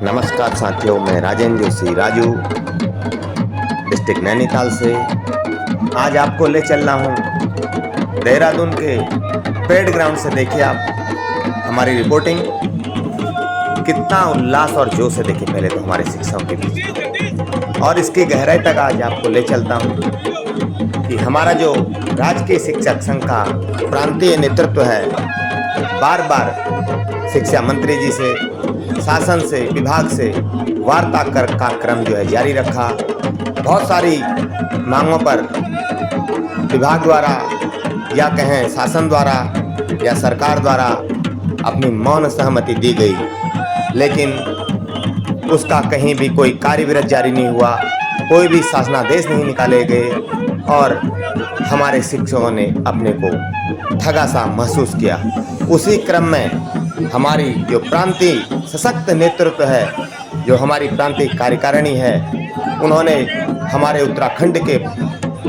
नमस्कार साथियों, मैं राजेंद्र जोशी राजू डिस्ट्रिक्ट नैनीताल से आज आपको ले चल रहा हूँ देहरादून के परेड ग्राउंड से। देखिए आप हमारी रिपोर्टिंग, कितना उल्लास और जोश है। देखिए पहले तो हमारे शिक्षकों के बीच और इसकी गहराई तक आज आपको ले चलता हूँ कि हमारा जो राजकीय शिक्षक संघ का प्रांतीय नेतृत्व है, बार बार शिक्षा मंत्री जी से, शासन से, विभाग से वार्ता कर का क्रम जो है जारी रखा। बहुत सारी मांगों पर विभाग द्वारा या कहें शासन द्वारा या सरकार द्वारा अपनी मौन सहमति दी गई, लेकिन उसका कहीं भी कोई कार्यविरत जारी नहीं हुआ, कोई भी शासनादेश नहीं निकाले गए और हमारे शिक्षकों ने अपने को ठगा सा महसूस किया। उसी क्रम में हमारी जो प्रांतीय सशक्त नेतृत्व है, जो हमारी प्रांतीय कार्यकारिणी है, उन्होंने हमारे उत्तराखंड के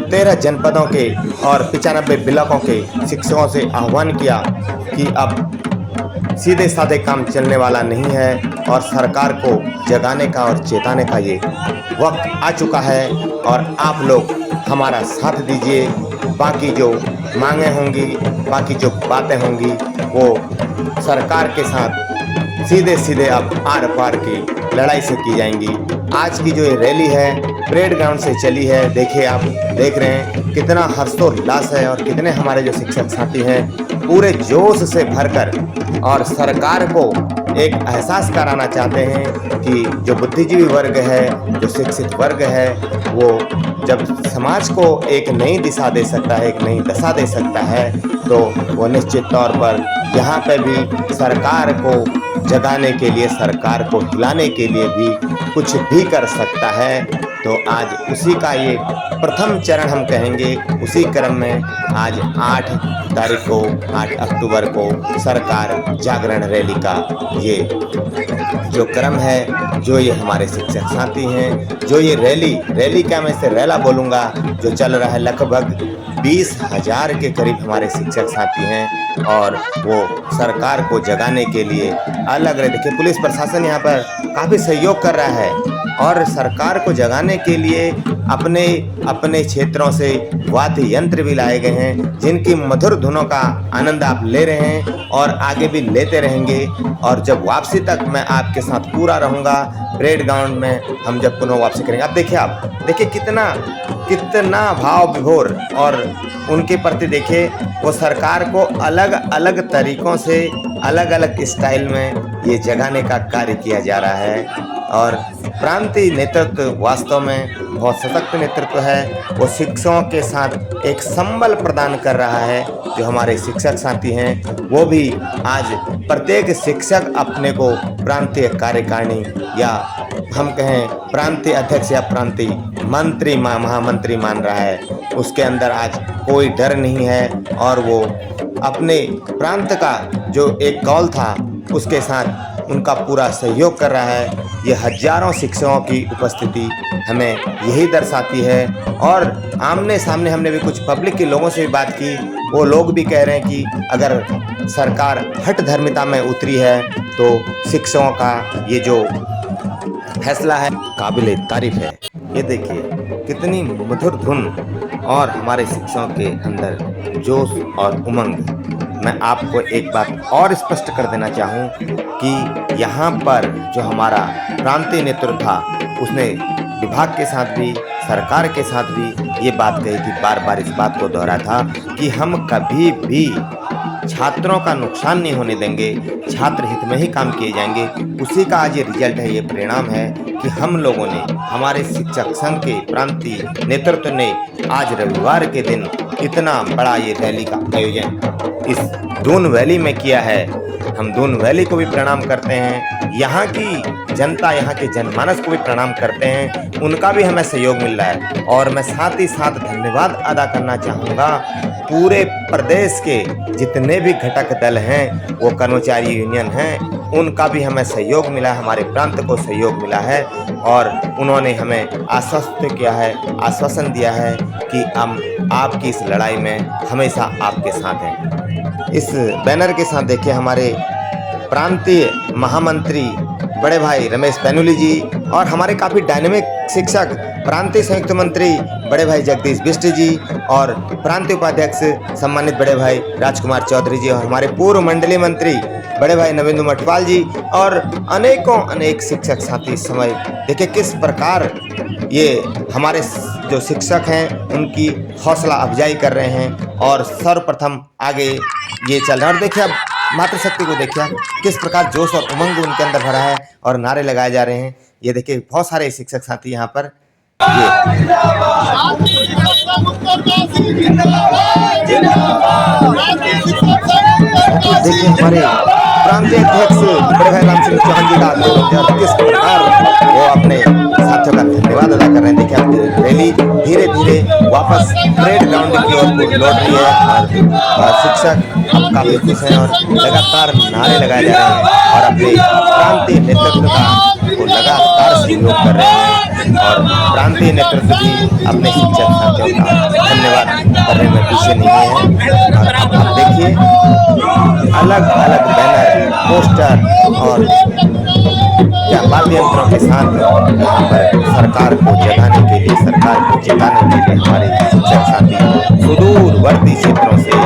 13 जनपदों के और 95 ब्लॉकों के शिक्षकों से आह्वान किया कि अब सीधे साधे काम चलने वाला नहीं है और सरकार को जगाने का और चेताने का ये वक्त आ चुका है और आप लोग हमारा साथ दीजिए। बाकी जो मांगें होंगी, बाकी जो बातें होंगी, वो सरकार के साथ सीधे सीधे अब आर पार की लड़ाई से की जाएंगी। आज की जो ये रैली है परेड ग्राउंड से चली है। देखिए आप देख रहे हैं कितना हर्षोल्लास है और कितने हमारे जो शिक्षक साथी हैं पूरे जोश से भरकर और सरकार को एक एहसास कराना चाहते हैं कि जो बुद्धिजीवी वर्ग है, जो शिक्षित वर्ग है, वो जब समाज को एक नई दिशा दे सकता है, एक नई दशा दे सकता है, तो वो निश्चित तौर पर यहाँ पे भी सरकार को जगाने के लिए, सरकार को हिलाने के लिए भी कुछ भी कर सकता है। तो आज उसी का ये प्रथम चरण हम कहेंगे। उसी क्रम में आज 8 तारीख को, 8 अक्टूबर को सरकार जागरण रैली का ये जो क्रम है, जो ये हमारे शिक्षक साथी हैं, जो ये रैली क्या मैं इसे रैला बोलूँगा, जो चल रहा है, लगभग 20,000 के करीब हमारे शिक्षक साथी हैं और वो सरकार को जगाने के लिए अलग अलग, देखिए पुलिस प्रशासन यहाँ पर काफ़ी सहयोग कर रहा है और सरकार को जगाने के लिए अपने अपने क्षेत्रों से वाद्य यंत्र भी लाए गए हैं, जिनकी मधुर धुनों का आनंद आप ले रहे हैं और आगे भी लेते रहेंगे। और जब वापसी तक मैं आपके साथ पूरा रहूँगा परेड ग्राउंड में, हम जब पुनः वापसी करेंगे। आप देखिए कितना भाव विभोर और उनके प्रति देखिए वो सरकार को अलग अलग तरीक़ों से, अलग अलग स्टाइल में ये जगाने का कार्य किया जा रहा है। और प्रांतीय नेतृत्व वास्तव में बहुत सशक्त नेतृत्व है। वो शिक्षकों के साथ एक संबल प्रदान कर रहा है। जो हमारे शिक्षक साथी हैं वो भी आज प्रत्येक शिक्षक अपने को प्रांतीय कार्यकारिणी या हम कहें प्रांतीय अध्यक्ष या प्रांतीय मंत्री, महामंत्री मान रहा है। उसके अंदर आज कोई डर नहीं है और वो अपने प्रांत का जो एक कौल था उसके साथ उनका पूरा सहयोग कर रहा है। ये हजारों शिक्षकों की उपस्थिति हमें यही दर्शाती है। और आमने सामने हमने भी कुछ पब्लिक के लोगों से भी बात की, वो लोग भी कह रहे हैं कि अगर सरकार हठ धर्मिता में उतरी है तो शिक्षकों का ये जो फैसला है काबिले तारीफ है। ये देखिए कितनी मधुर धुन और हमारे शिक्षकों के अंदर जोश और उमंग। मैं आपको एक बात और स्पष्ट कर देना चाहूँ कि यहाँ पर जो हमारा प्रांतीय नेतृत्व था उसने विभाग के साथ भी, सरकार के साथ भी ये बात कही कि बार बार इस बात को दोहरा था कि हम कभी भी छात्रों का नुकसान नहीं होने देंगे, छात्र हित में ही काम किए जाएंगे। उसी का आज ये रिजल्ट है, ये परिणाम है कि हम लोगों ने, हमारे शिक्षक संघ के प्रांतीय नेतृत्व ने आज रविवार के दिन इतना बड़ा ये रैली का आयोजन इस दून वैली में किया है। हम दून वैली को भी प्रणाम करते हैं, यहाँ की जनता, यहाँ के जनमानस को भी प्रणाम करते हैं, उनका भी हमें सहयोग मिल रहा है। और मैं साथ ही साथ धन्यवाद अदा करना चाहूँगा पूरे प्रदेश के जितने भी घटक दल हैं, वो कर्मचारी यूनियन हैं, उनका भी हमें सहयोग मिला है, हमारे प्रांत को सहयोग मिला है और उन्होंने हमें आश्वस्त किया है, आश्वासन दिया है कि हम आपकी इस लड़ाई में हमेशा आपके साथ हैं। इस बैनर के साथ देखिए हमारे प्रांतीय महामंत्री बड़े भाई रमेश पैनुली जी और हमारे काफ़ी डायनेमिक शिक्षक प्रांतीय संयुक्त मंत्री बड़े भाई जगदीश बिष्ट जी और प्रांतीय उपाध्यक्ष सम्मानित बड़े भाई राजकुमार चौधरी जी और हमारे पूर्व मंडलीय मंत्री बड़े भाई नवेंदु मटवाल जी और अनेक शिक्षक साथी इस समय देखिए किस प्रकार ये हमारे जो शिक्षक हैं उनकी हौसला अफजाई कर रहे हैं और सर्वप्रथम आगे ये चल रहा है। और देखिए अब मातृशक्ति को देखिए किस प्रकार जोश और उमंग उनके अंदर भरा है और नारे लगाए जा रहे हैं। ये देखिए बहुत सारे शिक्षक साथी यहाँ पर देखिए हमारे प्रांतीय अध्यक्ष बड़े भाई राम सिंह चौहान जी का किस प्रकार वो अपने साथियों का धन्यवाद अदा कर रहे हैं। देखिए अब रैली धीरे धीरे वापस परेड ग्राउंड की ओर लौट रही है और शिक्षक अब काफी खुश हैं और लगातार नारे लगाए जा रहे हैं और अपने प्रांतीय नेतृत्व का वो लगातार सहयोग कर रहे हैं और प्रांतीय नेतृत्व भी अपने शिक्षक साथियों का धन्यवाद करने में पीछे नहीं है। और आप देखिए अलग अलग बैनर पोस्टर और वाद्य यंत्रों के साथ यहाँ पर सरकार को जगाने के लिए सरकार को जिताने के लिए हमारे शिक्षक साथी सुदूरवर्ती क्षेत्रों से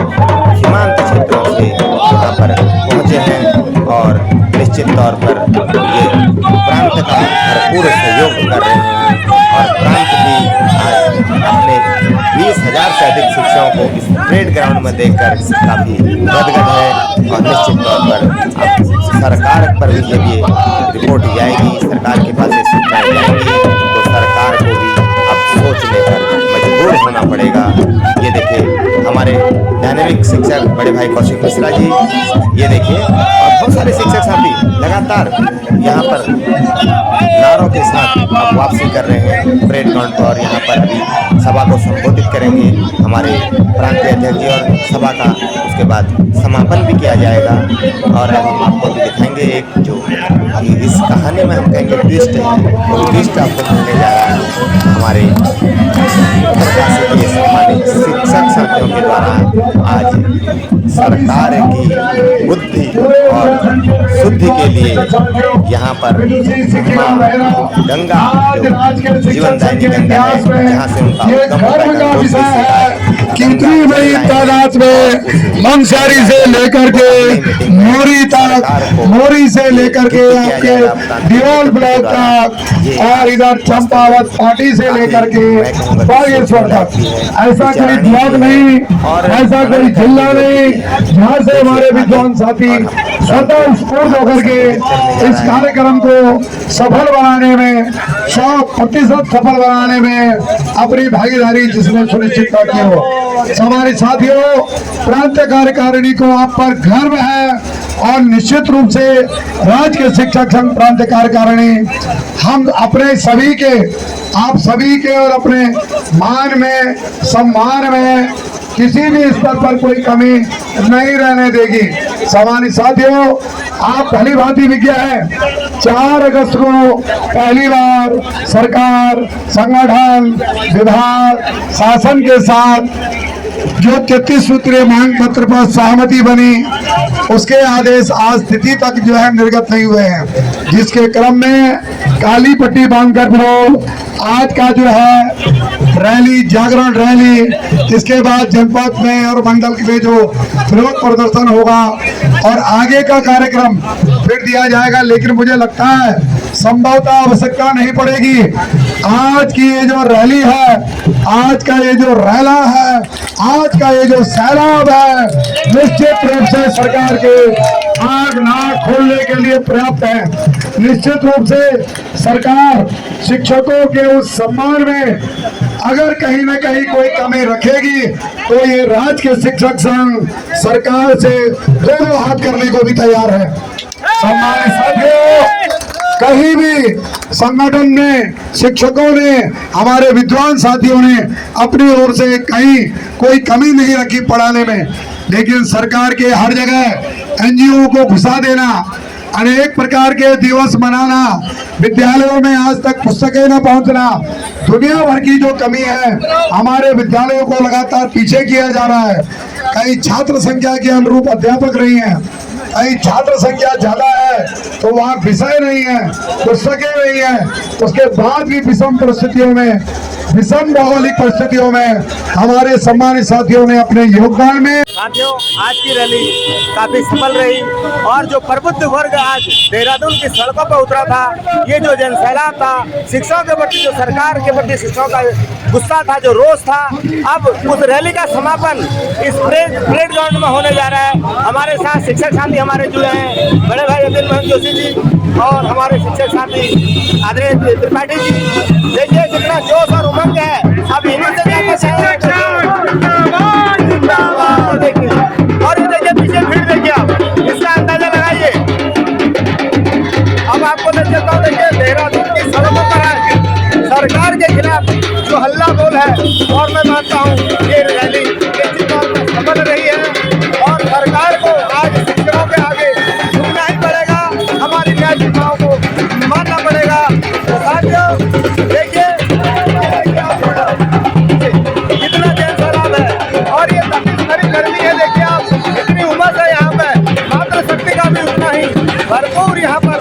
सीमांत क्षेत्रों से यहाँ पर पहुँचे हैं और निश्चित तौर पर ये प्रांत का भरपूर सहयोग कर रहे हैं और प्रांत भी आज अपने 20,000 से अधिक शिक्षकों को इस परेड ग्राउंड में देखकर काफी गदगद है और निश्चित तौर पर अब सरकार पर भी जब ये रिपोर्ट जाएगी सरकार के पास ये सूचनाएं जाएंगी तो सरकार को भी अब सोचने पर मजबूर होना पड़ेगा। ये देखिए हमारे डायनेमिक शिक्षक बड़े भाई कौशिक मिश्रा जी ये देखिए और बहुत सारे शिक्षक साथी लगातार यहाँ पर नारों के साथ अब वापसी कर रहे हैं परेड ग्राउंड पर और यहाँ पर अभी सभा को संबोधित करेंगे हमारे प्रांतीय अध्यक्ष जी और सभा का उसके बाद समापन भी किया जाएगा। और अब हम आपको भी दिखाएंगे एक जो इस कहानी में हम कहेंगे ट्विस्ट है वो ट्विस्ट आपको मिलने जा रहा है हमारे सम्मानित शिक्षक साथियों के द्वारा आज सरकार की बुद्धि और शुद्धि के लिए यहाँ पर गंगा जो जीवनदायिनी गंगा है जहाँ से उनका कितनी बड़ी तादाद में मंसारी से लेकर के मोरी तक मोरी से लेकर के आपके दीवाल ब्लॉक तक और इधर चंपावत पार्टी से लेकर के बागेश्वर तक ऐसा कोई ब्लॉक नहीं ऐसा कोई जिला नहीं जहाँ से हमारे विद्वान साथी स्वतः स्फूर्त होकर के इस कार्यक्रम को सफल बनाने में 100% सफल बनाने में अपनी भागीदारी जिसने सुनिश्चित की हो। हमारे साथियों प्रांत कार्यकारिणी को आप पर गर्व है और निश्चित रूप से राज्य के शिक्षक संघ प्रांत कार्यकारिणी हम अपने सभी के आप सभी के और अपने मान में सम्मान में किसी भी स्तर पर कोई कमी नहीं रहने देगी। सामान्य साथियों आप भली भांति विज्ञ है 4 अगस्त को पहली बार सरकार संगठन विभाग शासन के साथ जो 33 सूत्रीय मांग पत्र पर सहमति बनी उसके आदेश आज तिथि तक जो है निर्गत नहीं हुए हैं जिसके क्रम में काली पट्टी बांधकर विरोध आज का जो है रैली जागरण रैली इसके बाद जनपद में और मंडल में जो विरोध प्रदर्शन होगा और आगे का कार्यक्रम फिर दिया जाएगा। लेकिन मुझे लगता है संभवतः आवश्यकता नहीं पड़ेगी। आज की ये जो रैली है आज का ये जो रैला है आज का ये जो सैलाब है निश्चित रूप से सरकार के आग नाक खोलने के लिए पर्याप्त है। निश्चित रूप से सरकार शिक्षकों के उस सम्मान में अगर कहीं न कहीं कोई कमी रखेगी तो ये राज्य के शिक्षक संघ सरकार से दो हाथ करने को भी तैयार है। सम्मानित साथियों कहीं भी संगठन में शिक्षकों ने हमारे विद्वान साथियों ने अपनी ओर से कहीं कोई कमी नहीं रखी पढ़ाने में। लेकिन सरकार के हर जगह एनजीओ को घुसा देना अनेक प्रकार के दिवस मनाना विद्यालयों में आज तक पुस्तकें न पहुंचना दुनिया भर की जो कमी है हमारे विद्यालयों को लगातार पीछे किया जा रहा है। कई छात्र संख्या के अनुरूप अध्यापक नहीं है कहीं छात्र संख्या ज्यादा है तो वहाँ विषय नहीं है, पुस्तकें नहीं है, उसके बाद भी विषम परिस्थितियों में, विषम भौगोलिक परिस्थितियों में हमारे सम्मानित साथियों ने अपने योगदान में। साथियों, आज की रैली काफी सफल रही और जो प्रबुद्ध वर्ग आज देहरादून की सड़कों पर उतरा था, ये जो जनसैलाब था, शिक्षकों के प्रति, जो सरकार के प्रति शिक्षकों का गुस्सा था, जो रोष था, अब उस रैली का समापन इस परेड ग्राउंड में होने जा रहा है। हमारे साथ शिक्षक साथी हमारे जुड़े हैं, बड़े भाई अब्दुल मोहन जोशी जी और हमारे शिक्षक साथी आदरणीय त्रिपाठी जी। देखिए कितना जोश और उमंग है। अब इन्हीं से देखिए, और ये देखिए पीछे भीड़ देखिए, आप इसका अंदाजा लगाइए। अब आपको मैं चलता हूँ, देखिए देहरादून की सड़कों पर आज सरकार के खिलाफ जो हल्ला बोल है, और मैं मानता हूँ ये रैली निश्चित तौर पर सफल रही है और सरकार को आज शिक्षकों के आगे झुकना ही पड़ेगा, हमारी न्यायिकताओं को मानना पड़ेगा। तो साथियों देखिए कितना जनसैलाब है और ये गर्मी है। देखिए आप कितनी उमस है यहाँ पे, मात्र शक्ति का भी उतना ही भरपूर यहाँ पर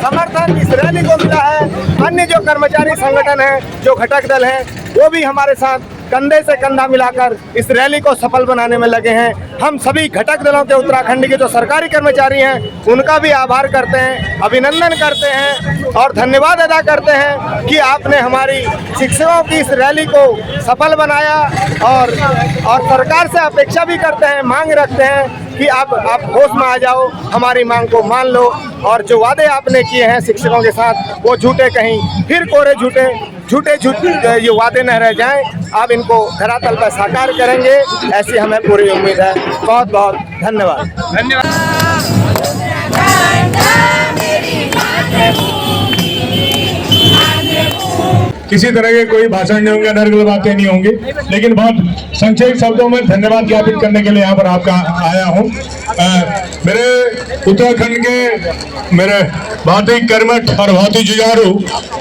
समर्थन इस रैली को मिला है। अन्य जो कर्मचारी संगठन है, जो घटक दल है, वो भी हमारे साथ कंधे से कंधा मिलाकर इस रैली को सफल बनाने में लगे हैं। हम सभी घटक दलों के उत्तराखंड के जो सरकारी कर्मचारी हैं उनका भी आभार करते हैं, अभिनंदन करते हैं और धन्यवाद अदा करते हैं कि आपने हमारी शिक्षकों की इस रैली को सफल बनाया और सरकार से अपेक्षा भी करते हैं, मांग रखते हैं कि आप होश में आ जाओ, हमारी मांग को मान लो और जो वादे आपने किए हैं शिक्षकों के साथ वो झूठे कहीं फिर कोरे झूठे ये वादे न रह जाएं। आप इनको धरातल पर साकार करेंगे, ऐसी हमें पूरी उम्मीद है। बहुत बहुत धन्यवाद। किसी तरह के कोई भाषण नहीं होंगे, नर्गल बातें नहीं होंगी, लेकिन बहुत संक्षेप शब्दों में धन्यवाद ज्ञापित करने के लिए यहाँ पर आपका आया हूँ। मेरे उत्तराखंड के मेरे बहुत ही कर्मठ और बहुत ही जुझारू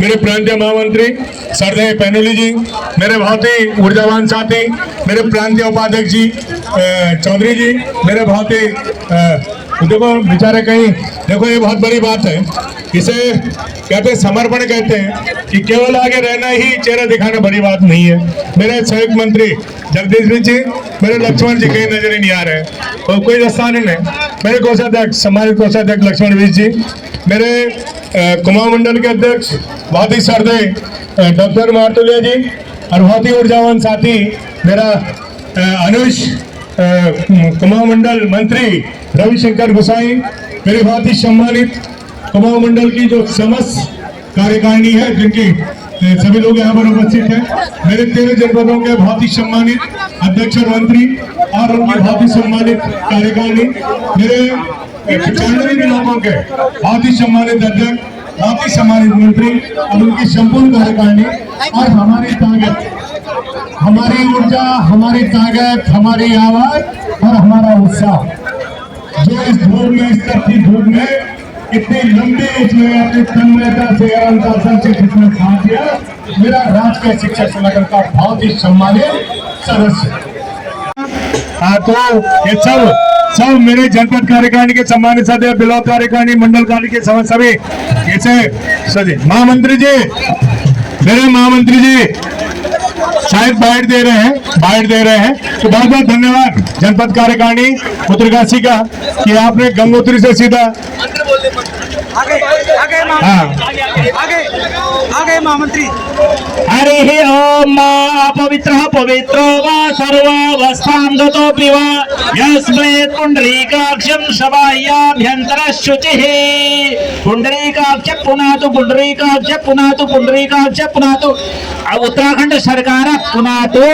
मेरे प्रांतीय महामंत्री सरदेव पैनुली जी, मेरे बहुत ही ऊर्जावान साथी मेरे प्रांतीय उपाध्यक्ष जी चौधरी जी, मेरे बहुत ही देखो बेचारे कहीं देखो, ये बहुत बड़ी बात है, इसे कहते हैं समर्पण कहते हैं कि केवल आगे रहना ही चेहरा दिखाना बड़ी बात नहीं है। मेरे संयुक्त मंत्री जगदीश जी, मेरे लक्ष्मण जी कहीं नजर ही नहीं आ रहे और कोई रास्ता नहीं है। मेरे कोषाध्यक्ष सम्मानित कोषाध्यक्ष लक्ष्मण विश जी, मेरे कुमाऊं मंडल के अध्यक्ष बहुत ही सरदेव डॉक्टर मार्तुलिया जी और बहुत ही ऊर्जावान साथी मेरा अनुष कुमाऊं मंडल मंत्री रविशंकर गोसाई, मेरे बहुत ही सम्मानित कुमाऊं मंडल की जो समस्त कार्यकारिणी है, जिनकी सभी लोग यहाँ पर उपस्थित हैं, मेरे 13 जनपदों के बहुत ही सम्मानित अध्यक्ष और मंत्री और उनकी बहुत ही सम्मानित कार्यकारिणी, मेरे 95 ब्लॉकों के बहुत ही सम्मानित अध्यक्ष, बहुत ही सम्मानित मंत्री और उनकी संपूर्ण कार्यकारिणी और हमारी ताकत, हमारी ऊर्जा, हमारी ताकत, हमारी आवाज और हमारा उत्साह जो इस धूप में, इस तपती धूप में इतनी लंबी उसमें अपनी तन्मयता से अनुशासन से जिसने साथ दिया, मेरा राजकीय शिक्षक संगठन का बहुत ही सम्मानित सदस्य। तो ये सब मेरे जनपद कार्यकारिणी के सम्मानित सदस्य, ब्लॉक कार्यकारिणी, मंडल कार्यकारिणी के सभी ऐसे सभी महामंत्री जी, मेरे महामंत्री जी शायद बाइट दे रहे हैं तो बहुत बहुत धन्यवाद जनपद कार्यकारिणी उत्तरकाशी का कि आपने गंगोत्री से सीधा आगे महामंत्री। हरि ओम पवित्रः पवित्रो वा सर्वावस्थां गतोऽपि वा यस्मैत् पुण्डरीकाक्षं सभायाभ्यन्तरः शुचिः पुण्डरीकाक्ष पुनातु पुण्डरीकाक्ष पुनातु पुण्डरीकाक्ष पुनातु उत्तराखंड सरकार पुनातु